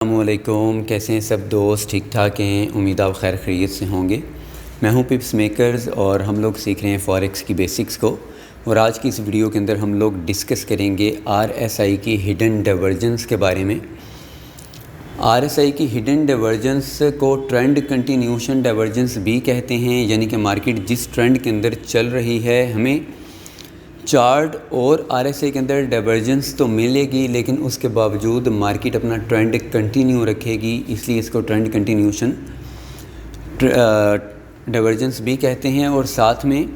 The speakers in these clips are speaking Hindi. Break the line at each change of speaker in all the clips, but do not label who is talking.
अस्सलामुअलैकुम, कैसे हैं सब दोस्त? ठीक ठाक हैं, उम्मीद आप खैर खैरियत से होंगे। मैं हूं पिप्स मेकर्स और हम लोग सीख रहे हैं फॉरेक्स की बेसिक्स को। और आज की इस वीडियो के अंदर हम लोग डिस्कस करेंगे RSI की हिडन डाइवर्जेंस के बारे में। RSI की हिडन डाइवर्जेंस को ट्रेंड कंटिन्यूशन डाइवर्जेंस भी कहते हैं, यानी कि मार्केट जिस ट्रेंड के अंदर चल रही है हमें चार्ट और RSI के अंदर डाइवर्जेंस तो मिलेगी, लेकिन उसके बावजूद मार्केट अपना ट्रेंड कंटिन्यू रखेगी, इसलिए इसको ट्रेंड कंटिन्यूशन डाइवर्जेंस भी कहते हैं। और साथ में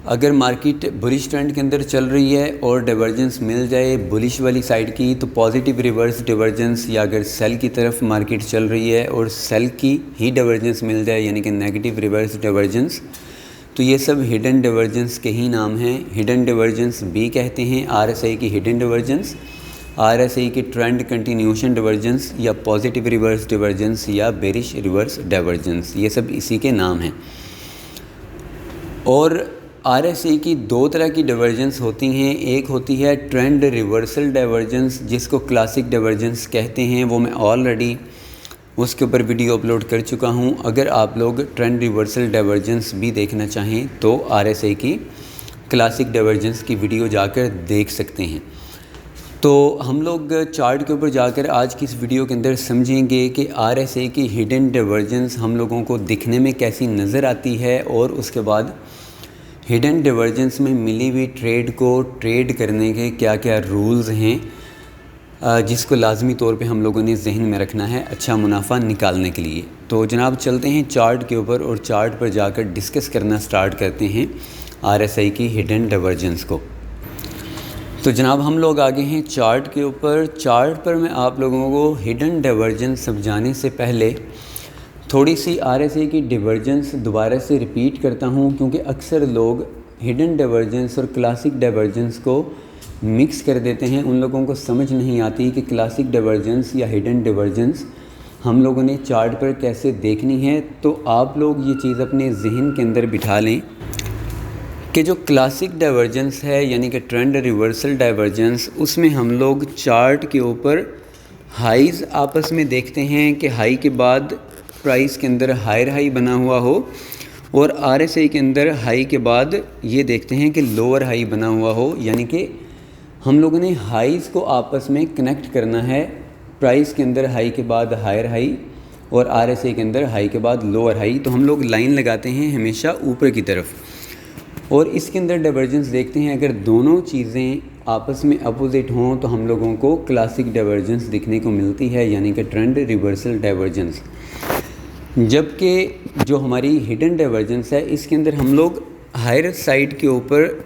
अगर मार्केट बुलिश ट्रेंड के अंदर चल रही है और डाइवर्जेंस मिल जाए बुलिश वाली साइड की तो पॉजिटिव रिवर्स डाइवर्जेंस, या अगर सेल की तरफ मार्केट चल रही है और सेल की ही डाइवर्जेंस मिल जाए यानी कि नेगेटिव रिवर्स डाइवर्जेंस, तो ये सब हिडन डाइवर्जेंस के ही नाम हैं। हिडन डाइवर्जेंस भी कहते हैं RSI की हिडन डाइवर्जेंस, RSI की ट्रेंड कंटिन्यूशन डाइवर्जेंस, या पॉजिटिव रिवर्स डाइवर्जेंस, या बेरिश रिवर्स डाइवर्जेंस, ये सब इसी के नाम हैं। और RSI की दो तरह की डाइवर्जेंस होती हैं। एक होती है ट्रेंड रिवर्सल डाइवर्जेंस, जिसको क्लासिक डाइवर्जेंस कहते हैं। वो मैं ऑलरेडी उसके ऊपर वीडियो अपलोड कर चुका हूं। अगर आप लोग ट्रेंड रिवर्सल डाइवर्जेंस भी देखना चाहें तो RSI की क्लासिक डाइवर्जेंस की वीडियो जाकर देख सकते हैं। तो हम लोग चार्ट के ऊपर जाकर आज की इस वीडियो के अंदर समझेंगे कि RSI की हिडन डाइवर्जेंस हम लोगों को दिखने में कैसी नज़र आती है, और उसके बाद हिडन डाइवर्जेंस में मिली हुई ट्रेड को ट्रेड करने के क्या क्या रूल्स हैं, जिसको लाजमी तौर पे हम लोगों ने जहन में रखना है अच्छा मुनाफा निकालने के लिए। तो जनाब चलते हैं चार्ट के ऊपर और चार्ट पर जाकर डिस्कस करना स्टार्ट करते हैं RSI की हिडन डाइवर्जेंस को। तो जनाब हम लोग आगे हैं चार्ट के ऊपर। चार्ट पर मैं आप लोगों को हिडन डाइवर्जेंस समझाने से पहले थोड़ी सी RSI की डाइवर्जेंस दोबारा से रिपीट करता हूँ, क्योंकि अक्सर लोग हिडन डाइवर्जेंस और क्लासिक डाइवर्जेंस को मिक्स कर देते हैं। उन लोगों को समझ नहीं आती कि क्लासिक डाइवर्जेंस या हिडन डाइवर्जेंस हम लोगों ने चार्ट पर कैसे देखनी है। तो आप लोग ये चीज़ अपने जहन के अंदर बिठा लें कि जो क्लासिक डाइवर्जेंस है यानी कि ट्रेंड रिवर्सल डाइवर्जेंस, उसमें हम लोग चार्ट के ऊपर हाईज़ आपस में देखते हैं कि हाई के बाद प्राइस के अंदर हायर हाई बना हुआ हो, और RSI के अंदर हाई के बाद ये देखते हैं कि लोअर हाई बना हुआ हो। यानी कि हम लोगों ने हाईज़ को आपस में कनेक्ट करना है। प्राइस के अंदर हाई के बाद हायर हाई और RSI के अंदर हाई के बाद लोअर हाई, तो हम लोग लाइन लगाते हैं हमेशा ऊपर की तरफ, और इसके अंदर डाइवर्जेंस देखते हैं। अगर दोनों चीज़ें आपस में अपोजिट हों तो हम लोगों को क्लासिक डाइवर्जेंस दिखने को मिलती है, यानी कि ट्रेंड रिवर्सल डाइवर्जेंस। जबकि जो हमारी हिडन डाइवर्जेंस है इसके अंदर हम लोग हायर साइड के ऊपर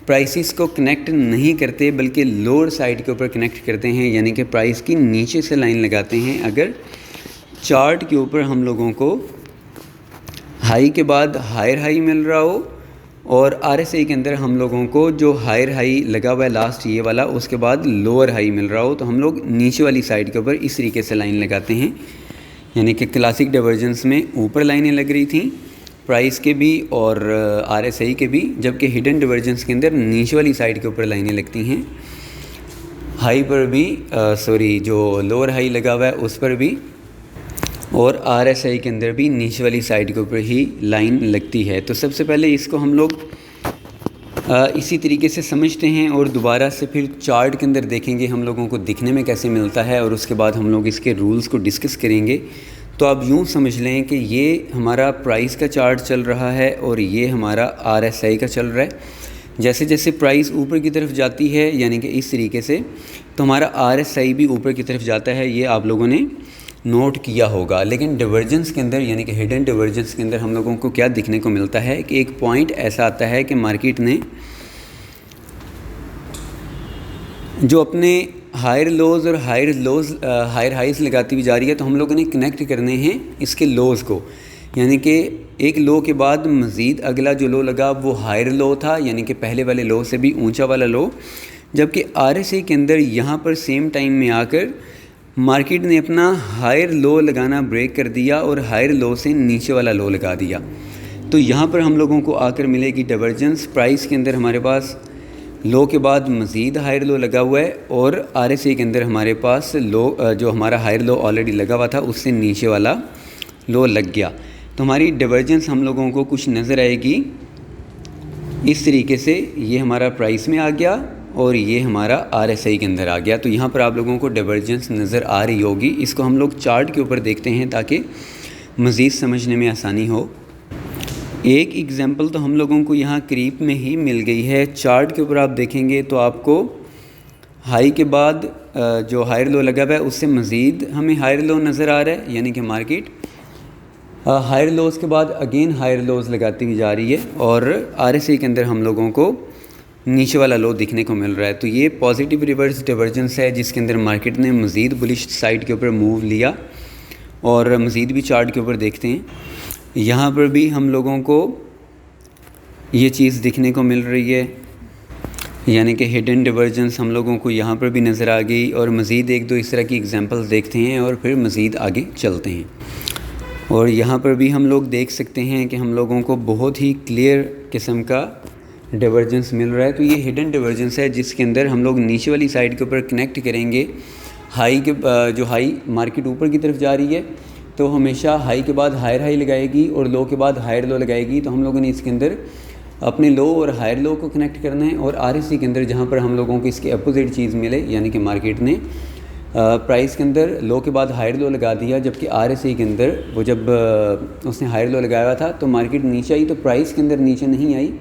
प्राइसेस को कनेक्ट नहीं करते, बल्कि लोअर साइड के ऊपर कनेक्ट करते हैं, यानी कि प्राइस की नीचे से लाइन लगाते हैं। अगर चार्ट के ऊपर हम लोगों को हाई के बाद हायर हाई मिल रहा हो और RSI के अंदर हम लोगों को जो हायर हाई लगा हुआ है लास्ट ये वाला, उसके बाद लोअर हाई मिल रहा हो, तो हम लोग नीचे वाली साइड के ऊपर इस तरीके से लाइन लगाते हैं। यानी कि क्लासिक डाइवर्जेंस में ऊपर लाइनें लग रही थी प्राइस के भी और RSI के भी, जबकि हिडन डाइवर्जेंस के अंदर नीचे वाली साइड के ऊपर लाइनें लगती हैं। हाई पर भी जो लोअर हाई लगा हुआ है उस पर भी, और RSI के अंदर भी नीचे वाली साइड के ऊपर ही लाइन लगती है। तो सबसे पहले इसको हम लोग इसी तरीके से समझते हैं और दोबारा से फिर चार्ट के अंदर देखेंगे हम लोगों को दिखने में कैसे मिलता है, और उसके बाद हम लोग इसके रूल्स को डिस्कस करेंगे। तो आप यूँ समझ लें कि ये हमारा प्राइस का चार्ट चल रहा है और ये हमारा RSI का चल रहा है। जैसे जैसे प्राइस ऊपर की तरफ जाती है यानी कि इस तरीके से, तो हमारा RSI भी ऊपर की तरफ जाता है, ये आप लोगों ने नोट किया होगा। लेकिन डाइवर्जेंस के अंदर यानी कि हिडन डाइवर्जेंस के अंदर हम लोगों को क्या दिखने को मिलता है कि एक पॉइंट ऐसा आता है कि मार्केट ने जो अपने हायर लोज़ और हायर हाइज़ लगाती हुई जा रही है, तो हम लोगों ने कनेक्ट करने हैं इसके लोज़ को। यानी कि एक लो के बाद मज़ीद अगला जो लो लगा वो हायर लो था, यानी कि पहले वाले लो से भी ऊंचा वाला लो। जबकि RSI के अंदर यहाँ पर सेम टाइम में आकर मार्केट ने अपना हायर लो लगाना ब्रेक कर दिया और हायर लो से नीचे वाला लो लगा दिया। तो यहाँ पर हम लोगों को आकर मिलेगी डाइवर्जेंस। प्राइस के अंदर हमारे पास लो के बाद मज़ीद हायर लो लगा हुआ है और RSI के अंदर हमारे पास लो जो हमारा हायर लो ऑलरेडी लगा हुआ था उससे नीचे वाला लो लग गया। तो हमारी डिवर्जेंस हम लोगों को कुछ नज़र आएगी इस तरीके से, ये हमारा प्राइस में आ गया और ये हमारा RSI के अंदर आ गया। तो यहाँ पर आप लोगों को डिवर्जेंस नज़र आ रही होगी। इसको हम लोग चार्ट के ऊपर देखते हैं ताकि मज़ीद समझने में आसानी हो। एक एग्ज़ाम्पल तो हम लोगों को यहाँ करीब में ही मिल गई है। चार्ट के ऊपर आप देखेंगे तो आपको हाई के बाद जो हायर लो लगा हुआ है उससे मज़ीद हमें हायर लो नज़र आ रहा है, यानी कि मार्केट हायर लोज़ के बाद अगेन हायर लोज़ लगाती हुई जा रही है और RSI के अंदर हम लोगों को नीचे वाला लो दिखने को मिल रहा है। तो ये पॉजिटिव रिवर्स डिवर्जेंस है जिसके अंदर मार्केट ने मज़ीद बुलिश साइड के ऊपर मूव लिया। और मज़ीद भी चार्ट के ऊपर देखते हैं, यहाँ पर भी हम लोगों को ये चीज़ दिखने को मिल रही है, यानी कि हिडन डिवर्जेंस हम लोगों को यहाँ पर भी नज़र आ गई। और मज़ीद एक दो इस तरह की एग्जांपल्स देखते हैं और फिर मज़ीद आगे चलते हैं। और यहाँ पर भी हम लोग देख सकते हैं कि हम लोगों को बहुत ही क्लियर किस्म का डिवर्जेंस मिल रहा है। तो ये हिडन डिवर्जेंस है जिसके अंदर हम लोग नीचे वाली साइड के ऊपर कनेक्ट करेंगे हाई के जो हाई मार्केट ऊपर की तरफ जा रही है तो हमेशा हाई के बाद हायर हाई लगाएगी और लो के बाद हायर लो लगाएगी। तो हम लोगों ने इसके अंदर अपने लो और हायर लो को कनेक्ट करना है और RSI के अंदर जहाँ पर हम लोगों को इसके अपोजिट चीज़ मिले, यानी कि मार्केट ने प्राइस के अंदर लो के बाद हायर लो लगा दिया, जबकि RSI के अंदर वो जब उसने हायर लो लगाया हुआ था तो मार्केट नीचे आई तो प्राइस के अंदर नीचे नहीं आई।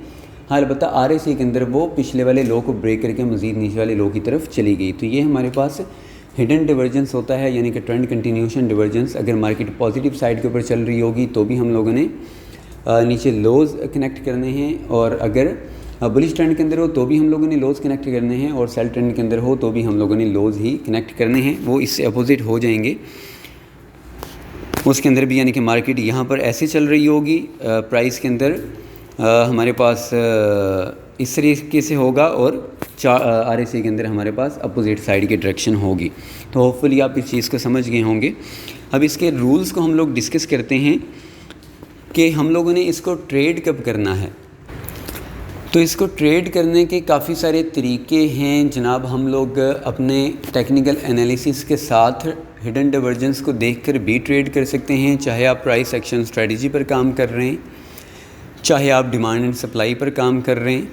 हाँ, अलबत्ता RSI के अंदर वो पिछले वाले लो को ब्रेक करके मज़ीद नीचे वाले लो की तरफ चली गई। तो ये हमारे पास हिडन डिवर्जेंस होता है, यानी कि ट्रेंड कंटिन्यूशन डिवर्जेंस। अगर मार्केट पॉजिटिव साइड के ऊपर चल रही होगी तो भी हम लोगों ने नीचे लोज़ कनेक्ट करने हैं, और अगर बुलिश ट्रेंड के अंदर हो तो भी हम लोगों ने लोज़ कनेक्ट करने हैं, और सेल ट्रेंड के अंदर हो तो भी हम लोगों ने लोज़ ही कनेक्ट करने हैं, वो इससे अपोजिट हो जाएंगे। उसके अंदर भी यानी कि मार्केट यहाँ पर ऐसे चल रही होगी, प्राइस के अंदर हमारे पास इस तरीके से होगा और RSI के अंदर हमारे पास अपोजिट साइड की डायरेक्शन होगी। तो होपफुली आप इस चीज़ को समझ गए होंगे। अब इसके रूल्स को हम लोग डिस्कस करते हैं कि हम लोगों ने इसको ट्रेड कब करना है। तो इसको ट्रेड करने के काफ़ी सारे तरीके हैं जनाब। हम लोग अपने टेक्निकल एनालिसिस के साथ हिडन डिवर्जेंस को देखकर भी ट्रेड कर सकते हैं, चाहे आप प्राइस एक्शन स्ट्रेटजी पर काम कर रहे हैं, चाहे आप डिमांड एंड सप्लाई पर काम कर रहे हैं,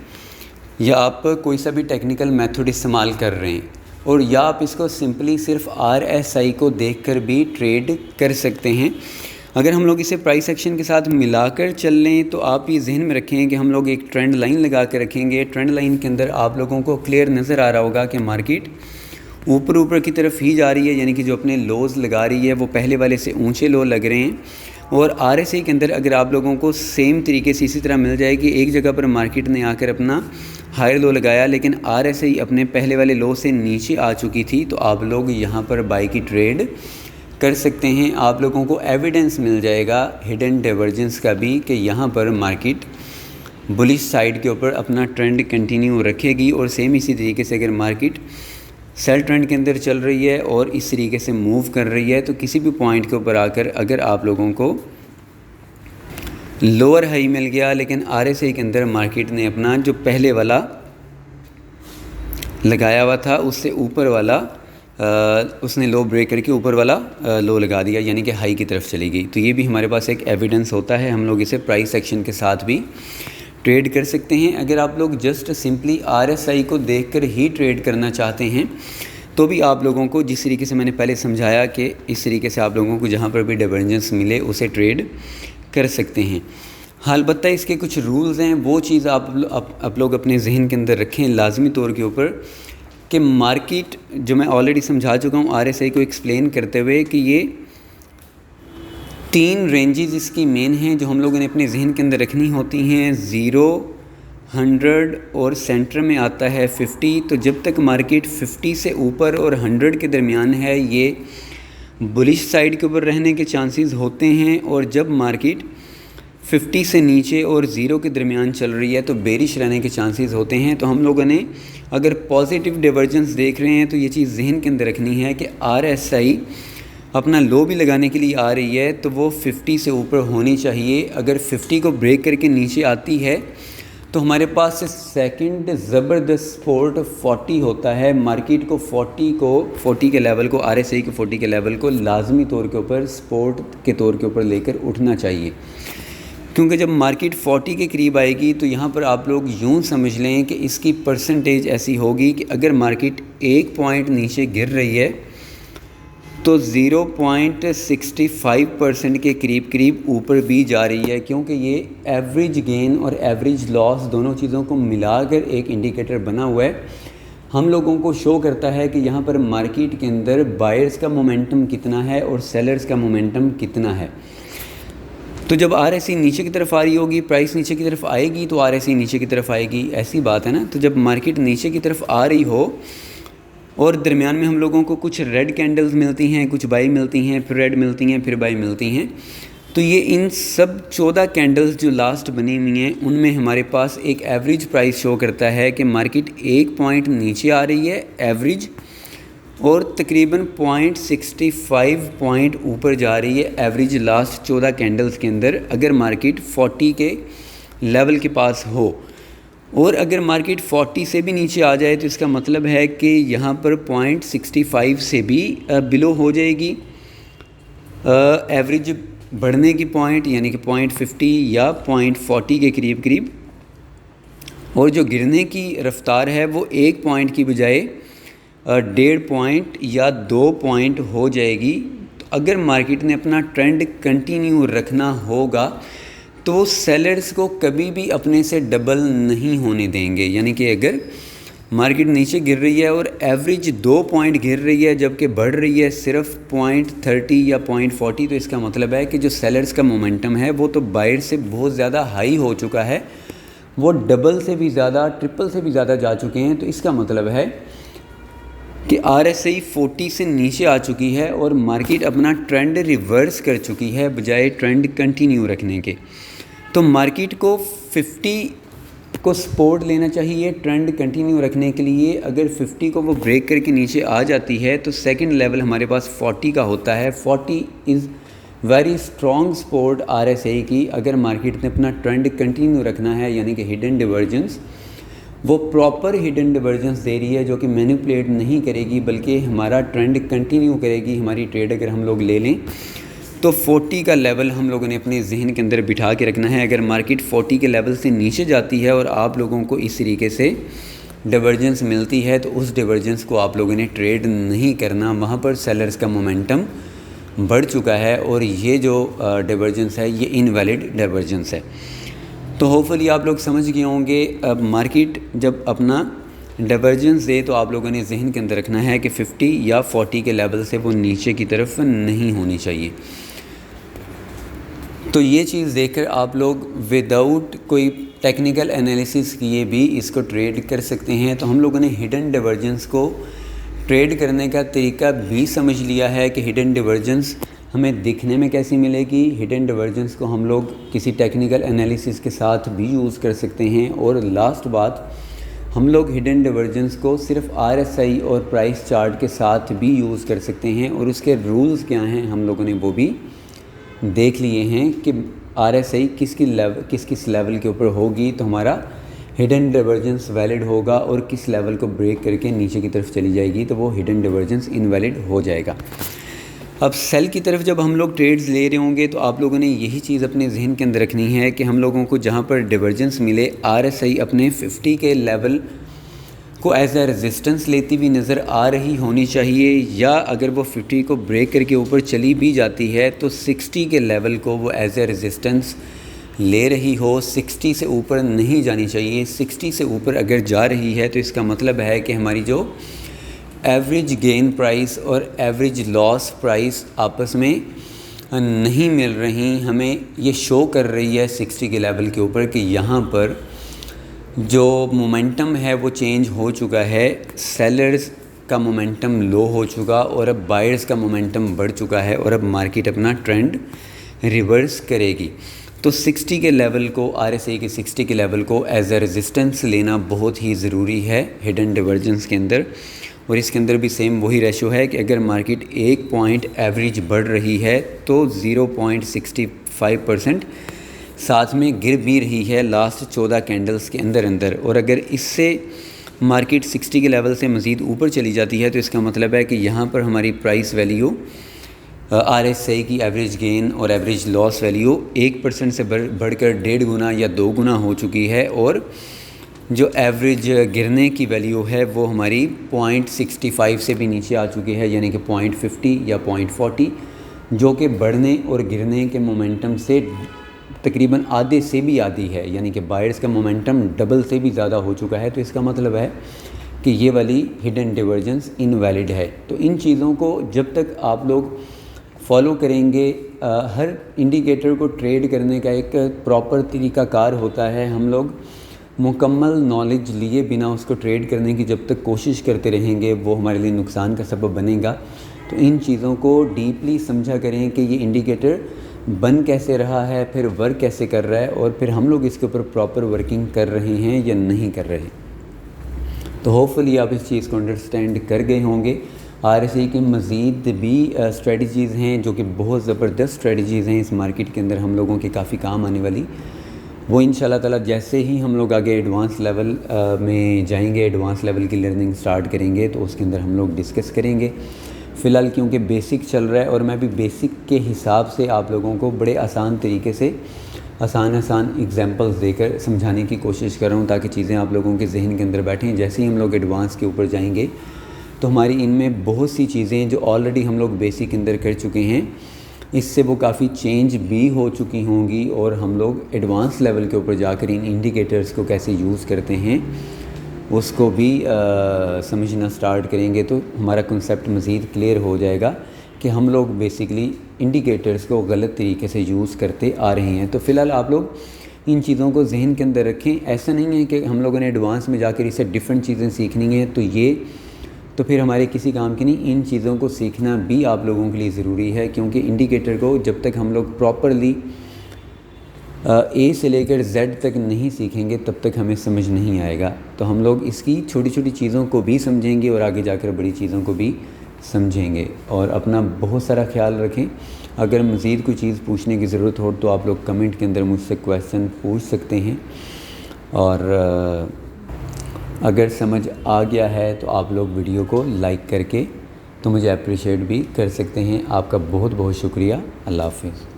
या आप कोई सा भी टेक्निकल मेथड इस्तेमाल कर रहे हैं, और या आप इसको सिंपली सिर्फ RSI को देखकर भी ट्रेड कर सकते हैं। अगर हम लोग इसे प्राइस एक्शन के साथ मिलाकर चल लें तो आप ये जहन में रखें कि हम लोग एक ट्रेंड लाइन लगा कर रखेंगे। ट्रेंड लाइन के अंदर आप लोगों को क्लियर नज़र आ रहा होगा कि मार्केट ऊपर की तरफ ही जा रही है, यानी कि जो अपने लोज़ लगा रही है वो पहले वाले से ऊंचे लो लग रहे हैं। और RSI के अंदर अगर आप लोगों को सेम तरीके से इसी तरह मिल जाए कि एक जगह पर मार्केट ने आकर अपना हायर लो लगाया लेकिन RSI अपने पहले वाले लो से नीचे आ चुकी थी, तो आप लोग यहाँ पर बाई की ट्रेड कर सकते हैं। आप लोगों को एविडेंस मिल जाएगा हिडन डाइवर्जेंस का भी कि यहाँ पर मार्केट बुलिश साइड के ऊपर अपना ट्रेंड कंटिन्यू रखेगी, और सेम इसी तरीके से अगर मार्केट सेल ट्रेंड के अंदर चल रही है और इस तरीके से मूव कर रही है तो किसी भी पॉइंट के ऊपर आकर अगर आप लोगों को लोअर हाई मिल गया लेकिन RSI के अंदर मार्केट ने अपना जो पहले वाला लगाया हुआ था उससे ऊपर वाला उसने लो ब्रेक करके ऊपर वाला लो लगा दिया, यानी कि हाई की तरफ चली गई, तो ये भी हमारे पास एक एविडेंस होता है। हम लोग इसे प्राइस एक्शन के साथ भी ट्रेड कर सकते हैं। अगर आप लोग जस्ट सिंपली RSI को देखकर ही ट्रेड करना चाहते हैं तो भी आप लोगों को जिस तरीके से मैंने पहले समझाया कि इस तरीके से आप लोगों को जहाँ पर भी डाइवर्जेंस मिले उसे ट्रेड कर सकते हैं। अलबत्ता इसके कुछ रूल्स हैं, वो चीज़ आप लोग अपने जहन के अंदर रखें लाजमी तौर के ऊपर कि मार्केट जो मैं ऑलरेडी समझा चुका हूँ RSI को एक्सप्लेन करते हुए कि ये 3 रेंजेस इसकी मेन हैं जो हम लोगों ने अपने जहन के अंदर रखनी होती हैं। 0, 100 और सेंटर में आता है 50। तो जब तक मार्केट 50 से ऊपर और 100 के दरमियान है ये बुलिश साइड के ऊपर रहने के चांसेस होते हैं, और जब मार्केट 50 से नीचे और 0 के दरमियान चल रही है तो बेरिश रहने के चांसेस होते हैं। तो हम लोगों ने अगर पॉजिटिव डाइवर्जेंस देख रहे हैं तो ये चीज़ जहन के अंदर रखनी है कि RSI अपना लो भी लगाने के लिए आ रही है तो वो 50 से ऊपर होनी चाहिए। अगर 50 को ब्रेक करके नीचे आती है तो हमारे पास सेकंड ज़बरदस्त सपोर्ट 40 होता है। मार्केट को 40 के लेवल को, RSI के 40 के लेवल को लाजमी तौर के ऊपर सपोर्ट के तौर के ऊपर लेकर उठना चाहिए, क्योंकि जब मार्केट 40 के करीब आएगी तो यहाँ पर आप लोग यूँ समझ लें कि इसकी परसेंटेज ऐसी होगी कि अगर मार्केट 1 पॉइंट नीचे गिर रही है तो 0.65% के करीब ऊपर भी जा रही है, क्योंकि ये एवरेज गेन और एवरेज लॉस दोनों चीज़ों को मिलाकर एक इंडिकेटर बना हुआ है। हम लोगों को शो करता है कि यहाँ पर मार्केट के अंदर बायर्स का मोमेंटम कितना है और सेलर्स का मोमेंटम कितना है। तो जब RSI नीचे की तरफ आ रही होगी, प्राइस नीचे की तरफ आएगी तो RSI नीचे की तरफ आएगी, ऐसी बात है ना। तो जब मार्केट नीचे की तरफ आ रही हो और दरमियान में हम लोगों को कुछ रेड कैंडल्स मिलती हैं, कुछ बाई मिलती हैं, फिर रेड मिलती हैं, फिर बाई मिलती हैं, तो ये इन सब 14 कैंडल्स जो लास्ट बनी हुई हैं उनमें हमारे पास एक एवरेज प्राइस शो करता है कि मार्केट 1 पॉइंट नीचे आ रही है एवरेज, और तकरीबन 0.65 पॉइंट ऊपर जा रही है एवरेज लास्ट 14 कैंडल्स के अंदर, अगर मार्केट 40 के लेवल के पास हो। और अगर मार्केट 40 से भी नीचे आ जाए तो इसका मतलब है कि यहाँ पर 0.65 से भी बिलो हो जाएगी एवरेज बढ़ने की पॉइंट, यानी कि 0.50 या 0.40 के करीब, और जो गिरने की रफ्तार है वो 1 पॉइंट की बजाय 1.5 पॉइंट या 2 पॉइंट हो जाएगी। तो अगर मार्केट ने अपना ट्रेंड कंटिन्यू रखना होगा तो सेलर्स को कभी भी अपने से डबल नहीं होने देंगे, यानी कि अगर मार्केट नीचे गिर रही है और एवरेज 2 पॉइंट गिर रही है जबकि बढ़ रही है सिर्फ 0.30 या 0.40, तो इसका मतलब है कि जो सेलर्स का मोमेंटम है वो तो बायर से बहुत ज़्यादा हाई हो चुका है, वो डबल से भी ज़्यादा, ट्रिपल से भी ज़्यादा जा चुके हैं। तो इसका मतलब है कि RSI 40 से नीचे आ चुकी है और मार्केट अपना ट्रेंड रिवर्स कर चुकी है बजाय ट्रेंड कंटिन्यू रखने के। तो मार्केट को 50 को सपोर्ट लेना चाहिए ट्रेंड कंटिन्यू रखने के लिए। अगर 50 को वो ब्रेक करके नीचे आ जाती है तो सेकंड लेवल हमारे पास 40 का होता है। 40 is very strong support RSI की। अगर मार्केट ने अपना ट्रेंड कंटिन्यू रखना है, यानी कि हिडन डिवर्जेंस, वो प्रॉपर हिडन डिवर्जेंस दे रही है जो कि मैनिपुलेट नहीं करेगी बल्कि हमारा ट्रेंड कंटिन्यू करेगी। हमारी ट्रेड अगर हम लोग ले लें तो 40 का लेवल हम लोगों ने अपने जहन के अंदर बिठा के रखना है। अगर मार्केट 40 के लेवल से नीचे जाती है और आप लोगों को इस तरीके से डिवर्जेंस मिलती है तो उस डिवर्जेंस को आप लोगों ने ट्रेड नहीं करना। वहाँ पर सेलर्स का मोमेंटम बढ़ चुका है और ये जो डिवर्जेंस है ये इनवैलिड डिवर्जेंस है। तो होपफुली आप लोग समझ गए होंगे। अब मार्केट जब अपना डिवर्जेंस दे तो आप लोगों ने जहन के अंदर रखना है कि 50 या 40 के लेवल से वो नीचे की तरफ नहीं होनी चाहिए। तो ये चीज़ देखकर आप लोग विदाउट कोई टेक्निकल एनालिसिस किए भी इसको ट्रेड कर सकते हैं। तो हम लोगों ने हिडन डिवर्जेंस को ट्रेड करने का तरीका भी समझ लिया है कि हिडन डिवर्जेंस हमें दिखने में कैसी मिलेगी। हिडन डिवर्जेंस को हम लोग किसी टेक्निकल एनालिसिस के साथ भी यूज़ कर सकते हैं। और लास्ट बात, हम लोग हिडन डिवर्जेंस को सिर्फ RSI और प्राइस चार्ट के साथ भी यूज़ कर सकते हैं और उसके रूल्स क्या हैं हम लोगों ने वो भी देख लिए हैं कि RSI किस किस लेवल के ऊपर होगी तो हमारा हिडन डिवर्जेंस वैलिड होगा, और किस लेवल को ब्रेक करके नीचे की तरफ चली जाएगी तो वो हिडन डिवर्जेंस इनवैलिड हो जाएगा। अब सेल की तरफ जब हम लोग ट्रेड्स ले रहे होंगे तो आप लोगों ने यही चीज़ अपने जहन के अंदर रखनी है कि हम लोगों को जहाँ पर डिवर्जेंस मिले RSI अपने 50 के लेवल को एज ए रेजिस्टेंस लेती हुई नज़र आ रही होनी चाहिए, या अगर वो 50 को ब्रेक करके ऊपर चली भी जाती है तो 60 के लेवल को वो एज ए रेजिस्टेंस ले रही हो। 60 से ऊपर नहीं जानी चाहिए। 60 से ऊपर अगर जा रही है तो इसका मतलब है कि हमारी जो एवरेज गेन प्राइस और एवरेज लॉस प्राइस आपस में नहीं मिल रही। हमें ये शो कर रही है 60 के लेवल के ऊपर कि यहाँ पर जो मोमेंटम है वो चेंज हो चुका है। सेलर्स का मोमेंटम लो हो चुका और अब बायर्स का मोमेंटम बढ़ चुका है और अब मार्केट अपना ट्रेंड रिवर्स करेगी। तो 60 के लेवल को, RSI के 60 के लेवल को एज ए रेजिस्टेंस लेना बहुत ही ज़रूरी है हिडन डिवर्जेंस के अंदर। और इसके अंदर भी सेम वही रेशो है कि अगर मार्केट 1 पॉइंट एवरेज बढ़ रही है तो 0.65% साथ में गिर भी रही है लास्ट 14 कैंडल्स के अंदर। और अगर इससे मार्केट 60 के लेवल से मज़ीद ऊपर चली जाती है तो इसका मतलब है कि यहाँ पर हमारी प्राइस वैल्यू RSI की एवरेज गेन और एवरेज लॉस वैल्यू 1% से बढ़कर 1.5 गुना या 2 गुना हो चुकी है, और जो एवरेज गिरने की वैल्यू है वो हमारी 0.65 से भी नीचे आ चुकी है, यानी कि 0.50 या 0.40, जो कि बढ़ने और गिरने के मोमेंटम से तकरीबन आधे से भी आधी है, यानी कि बायर्स का मोमेंटम डबल से भी ज़्यादा हो चुका है। तो इसका मतलब है कि ये वाली हिडन डिवर्जेंस इनवैलिड है। तो इन चीज़ों को जब तक आप लोग फॉलो करेंगे, हर इंडिकेटर को ट्रेड करने का एक प्रॉपर तरीक़ाकार होता है। हम लोग मुकम्मल नॉलेज लिए बिना उसको ट्रेड करने की जब तक कोशिश करते रहेंगे वो हमारे लिए नुकसान का सबब बनेगा। तो इन चीज़ों को डीपली समझा करें कि ये इंडिकेटर बन कैसे रहा है, फिर वर्क कैसे कर रहा है, और फिर हम लोग इसके ऊपर प्रॉपर वर्किंग कर रहे हैं या नहीं कर रहे। तो होपफुली आप इस चीज़ को अंडरस्टैंड कर गए होंगे। RSI की मज़ीद भी स्ट्रेटजीज़ हैं जो कि बहुत ज़बरदस्त स्ट्रेटजीज़ हैं इस मार्केट के अंदर, हम लोगों के काफ़ी काम आने वाली। वो इंशाल्लाह ताला जैसे ही हम लोग आगे एडवांस लेवल में जाएंगे, एडवांस लेवल की लर्निंग स्टार्ट करेंगे, तो उसके अंदर हम लोग डिस्कस करेंगे। फ़िलहाल क्योंकि बेसिक चल रहा है और मैं भी बेसिक के हिसाब से आप लोगों को बड़े आसान तरीके से आसान एग्जांपल्स देकर समझाने की कोशिश कर रहा हूँ, ताकि चीज़ें आप लोगों के जहन के अंदर बैठें। जैसे ही हम लोग एडवांस के ऊपर जाएंगे तो हमारी इनमें बहुत सी चीज़ें जो ऑलरेडी हम लोग बेसिक के अंदर कर चुके हैं, इससे वो काफ़ी चेंज भी हो चुकी होंगी, और हम लोग एडवांस लेवल के ऊपर जाकर इन इंडिकेटर्स को कैसे यूज़ करते हैं उसको भी समझना स्टार्ट करेंगे। तो हमारा कंसेप्ट मज़ीद क्लियर हो जाएगा कि हम लोग बेसिकली इंडिकेटर्स को गलत तरीके से यूज़ करते आ रहे हैं। तो फ़िलहाल आप लोग इन चीज़ों को जहन के अंदर रखें। ऐसा नहीं है कि हम लोगों ने एडवांस में जाकर इससे डिफरेंट चीज़ें सीखनी हैं तो फिर हमारे किसी काम की नहीं। इन चीज़ों को सीखना भी आप लोगों के लिए ज़रूरी है, क्योंकि इंडिकेटर को जब तक हम लोग प्रॉपरली A से लेकर Z तक नहीं सीखेंगे तब तक हमें समझ नहीं आएगा। तो हम लोग इसकी छोटी छोटी चीज़ों को भी समझेंगे और आगे जाकर बड़ी चीज़ों को भी समझेंगे। और अपना बहुत सारा ख्याल रखें। अगर मज़ीद कोई चीज़ पूछने की ज़रूरत हो तो आप लोग कमेंट के अंदर मुझसे क्वेश्चन पूछ सकते हैं, और अगर समझ आ गया है तो आप लोग वीडियो को लाइक करके तो मुझे अप्रिशिएट भी कर सकते हैं। आपका बहुत बहुत शुक्रिया। अल्लाह हाफ़िज़।